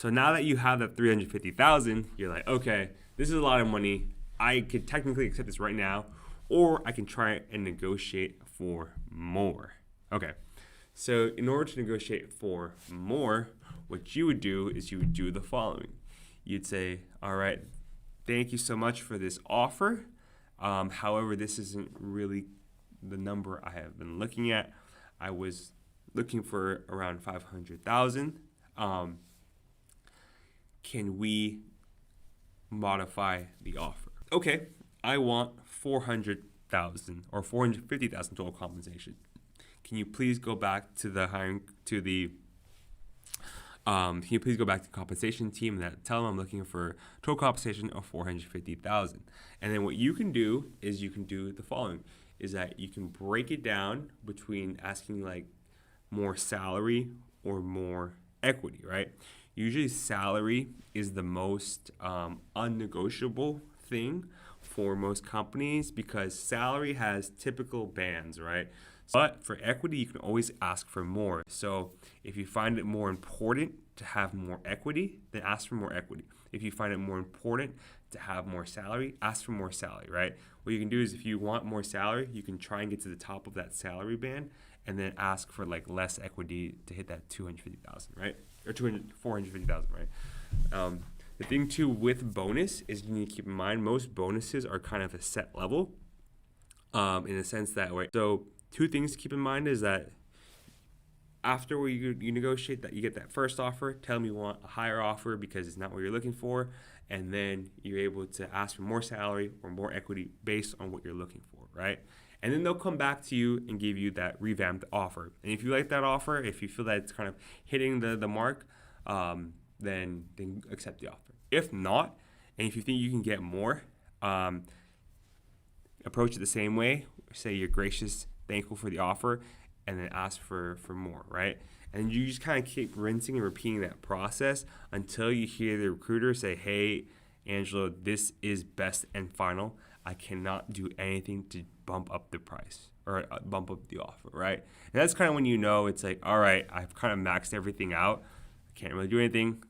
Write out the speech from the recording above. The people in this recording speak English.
So now that you have that 350,000, you're like, okay, this is a lot of money. I could technically accept this right now, or I can try and negotiate for more. Okay. So in order to negotiate for more, what you would do is you would do the following. You'd say, all right, thank you so much for this offer. However, this isn't really the number I have been looking at. I was looking for around 500,000. Can we modify the offer? Okay, I want 400,000 or 450,000 total compensation. Can you please go back to the hiring to the can you please go back to the compensation team and tell them I'm looking for total compensation of 450,000. And then what you can do is you can do the following: is that you can break it down between asking like more salary or more equity, right? Usually salary is the most unnegotiable thing for most companies because salary has typical bands, right? But for equity, you can always ask for more. So if you find it more important to have more equity, then ask for more equity. If you find it more important to have more salary, ask for more salary, right? What you can do is if you want more salary, you can try and get to the top of that salary band and then ask for like less equity to hit that 250,000, right? Or 450,000, right? The thing too with bonus is you need to keep in mind most bonuses are kind of a set level in the sense that way. So two things to keep in mind is that after you negotiate that you get that first offer, tell them you want a higher offer because it's not what you're looking for, and then you're able to ask for more salary or more equity based on what you're looking for, right? And then they'll come back to you and give you that revamped offer. And if you like that offer, if you feel that it's kind of hitting the mark, then accept the offer. If not, and if you think you can get more, approach it the same way. Say you're gracious, thankful for the offer, and then ask for more, right? And you just kind of keep rinsing and repeating that process until you hear the recruiter say, hey, Angelo, this is best and final. I cannot do anything to bump up the price or bump up the offer, right? And that's kind of when you know it's like, all right, I've kind of maxed everything out. I can't really do anything.